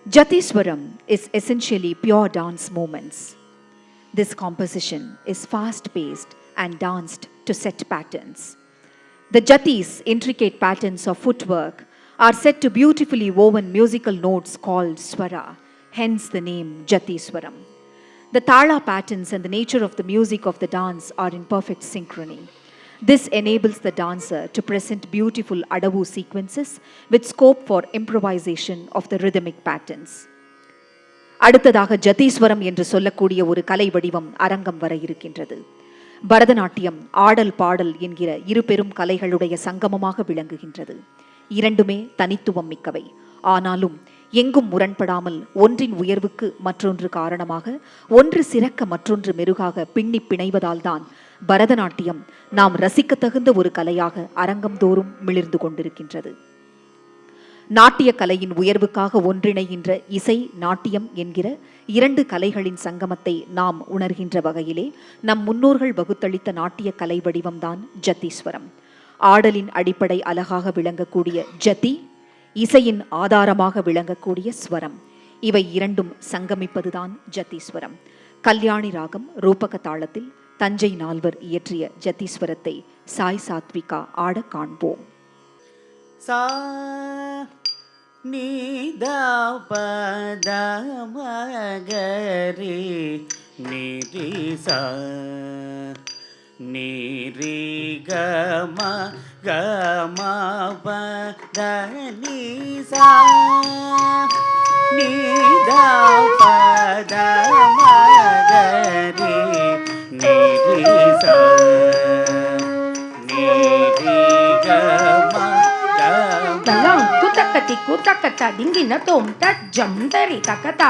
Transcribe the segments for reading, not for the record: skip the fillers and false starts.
Jatiswaram is essentially pure dance movements. This composition is fast-paced and danced to set patterns. The Jatis, intricate patterns of footwork, are set to beautifully woven musical notes called swara, hence the name Jatiswaram. The tala patterns and the nature of the music of the dance are in perfect synchrony. This enables the dancer to present beautiful adavu sequences with scope for improvisation of the rhythmic patterns. அடுத்ததாக ஜதீஸ்வரம் என்று சொல்லக்கூடிய ஒரு கலை வடிவம் அரங்கம் வர இருக்கின்றது. பரதநாட்டியம் ஆடல் பாடல் என்கிற இரு பெரும் கலைகளுடைய சங்கமமாக விளங்குகின்றது. இரண்டுமே தனித்துவம் மிக்கவை. ஆனாலும் எங்கும் முரண்படாமல் ஒன்றின் உயர்வுக்கு மற்றொன்று காரணமாக, ஒன்று சிறக்க மற்றொன்று மெருகாக பின்னி பிணைவதால் தான் பரதநாட்டியம் நாம் ரசிக்க தகுந்த ஒரு கலையாக அரங்கம் தோறும் மிளிர்ந்து கொண்டிருக்கின்றது. நாட்டிய கலையின் உயர்வுக்காக ஒன்றிணைகின்ற இசை நாட்டியம் என்கிற இரண்டு கலைகளின் சங்கமத்தை நாம் உணர்கின்ற வகையிலே நம் முன்னோர்கள் வகுத்தளித்த நாட்டிய கலை வடிவம்தான் ஜத்தீஸ்வரம். ஆடலின் அடிப்படை அழகாக விளங்கக்கூடிய ஜதி, இசையின் ஆதாரமாக விளங்கக்கூடிய ஸ்வரம், இவை இரண்டும் சங்கமிப்பதுதான் ஜத்தீஸ்வரம். கல்யாணி ராகம் ரூபக தாளத்தில் தஞ்சை நால்வர் இயற்றிய ஜத்தீஸ்வரத்தை சாய் சாத்விகா ஆட காண்போம். சா நீ த ப த ம க ரி நீ ரி சா நீ ரி க ம க ம ப த நீ சா நீ த ப த ம க ரி நீ ரி சா நீ ரி க ம Talang kutakati kutakata dingina tom tat jam tari takata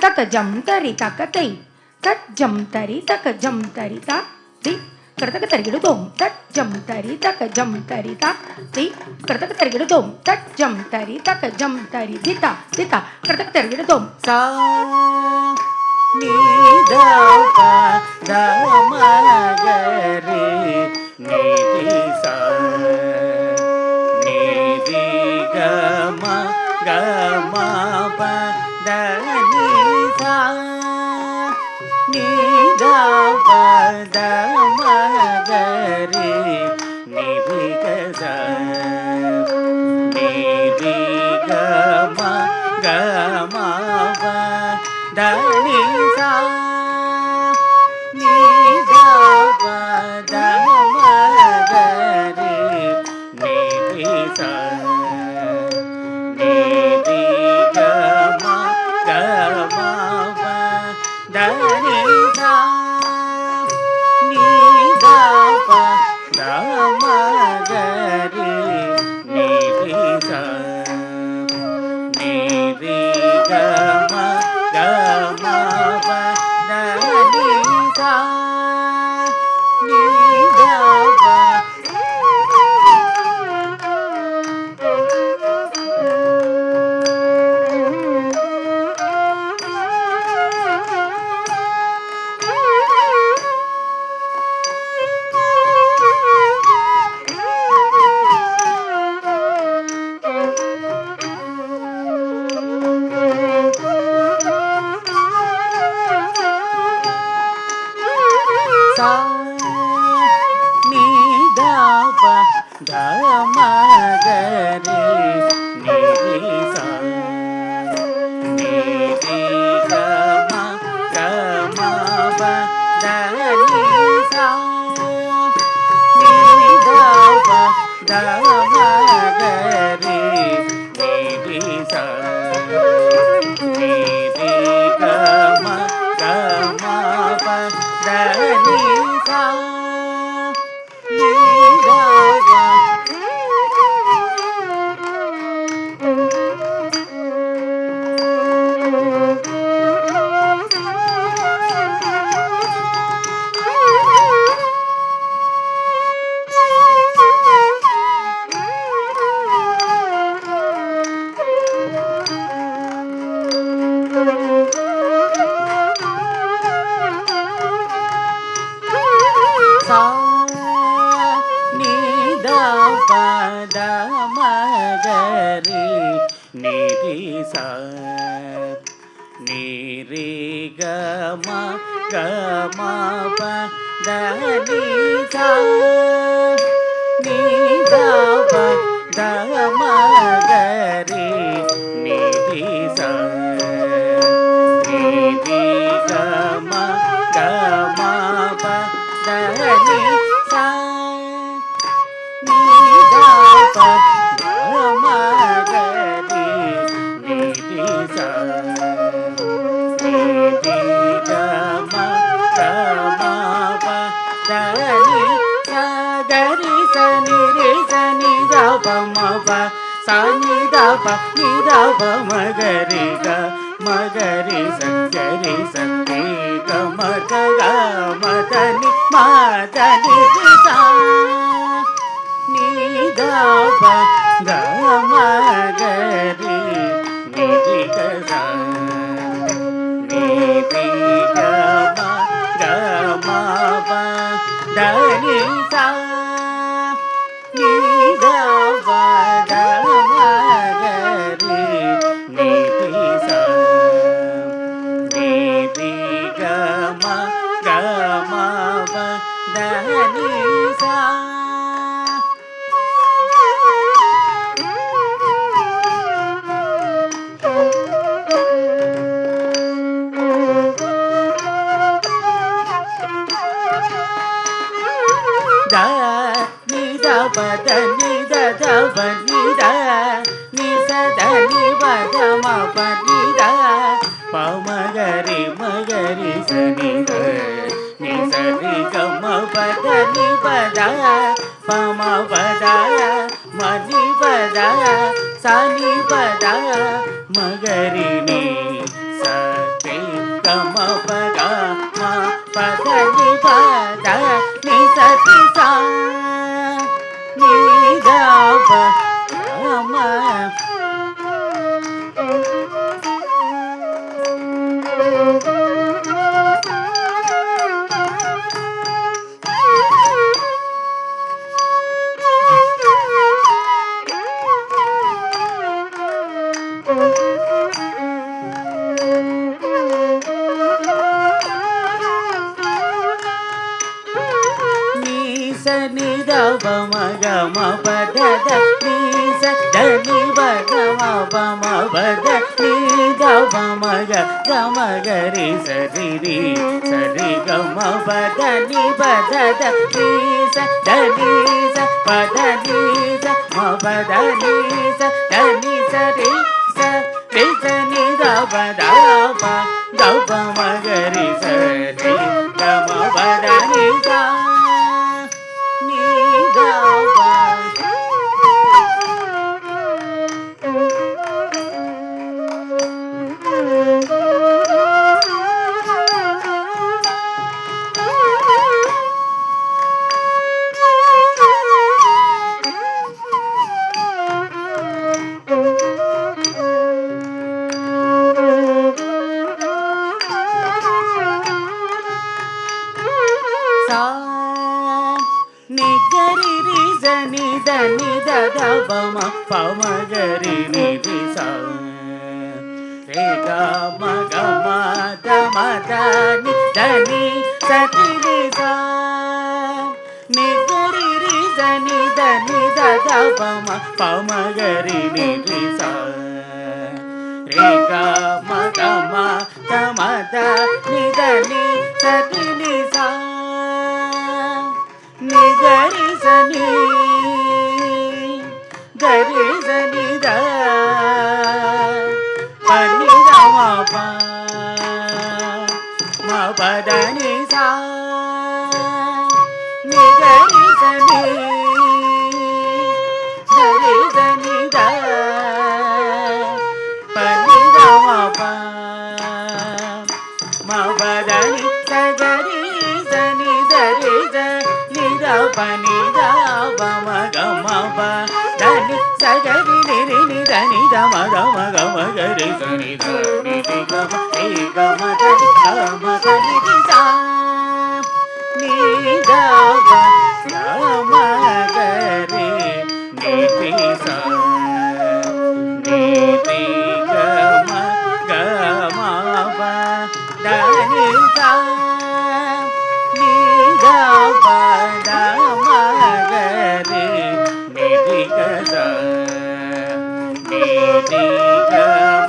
taka jam tari takatai tat jam tari taka jam tari ta di kartaka tarigidu tom tat jam tari taka jam tari ta di kartaka tarigidu tom tat jam tari taka jam tari dita dita kartaka tarigidu tom sa ni da pa da ma ga re ni ri sa ni ri ga ma pa da ni sa ni da pa da ma ga re ni ri ga sa ni ri ga ma pa da ni sa ni da pa da ma ga re ni ri sa ni ri ga ma pa da ni sa ni da pa da ma ga re ni ri sa ni ri ga ma pa da ni sa ni da pa sa ni da pa da ma ga re ni ri sa ni ri ga ma pa da ni sa ni da pa da ma ga re ni ri sa ni ri ga ma pa da ni sa ni da pa sa ni re ga ma pa da ni sa ni da pa da ma ga re ni re sa ni re ga ma pa da ni sa ni da pa da ma ga re ni re sa ni re ga ma pa da ni sa ga ri sa ni re sa ni da pa ma pa sa ni da pa ma ga ri sa ga ri sa ni ga ma da ni ri sa ni da pa ga ma ga ri ni ri ga sa ni ri ga ma pa da ni sa ni da pa ga ma ga ri ni ri sa ni ri ga ma pa da ni sa da ni da pa da ni da pa ni da ni sa da ni pa da ma pa ni da pa ma ga ri sa ni da ni sa ri ga ma pa da ni pa da pa ma pa da ma ni pa da sa ni pa da ma ga ri ni sa ri ga ma pa da ni pa da ni sa ri sa ni da pa ma ni da pa ma ga ma pa da da ni sa da ni pa ga ma pa da ni da pa ma ga ri sa ri ga ma pa da ni pa da da ni sa da ni sa pa da ni sa ma pa da ni sa da ni sa ri sa ni da pa ma ga ri sa ri ga ma pa da ni sa ni da pa sa ni ga ri ri sa ni da pa ma ga ri ni ri sa re ga ma da ni da ni sa ri ri sa ni ga ri ri sa ni da pa ma ga ri ni ri sa re ga ma da ni da ni sa ri ni sa ni ga ri sa ni da pa ni da ma pa da ni sa ni ga ri sa ni da pa ni da ma pa da ni sa ga ri sa ni da ni da pa ma ga ma pa da ni sa ga ri ni da ni da ma ga ga ri sa ni da ni ga ma da ni ga ma da ni sa ni da pa ma ga ri ni sa ni ga ನಿ ನಿ ಗ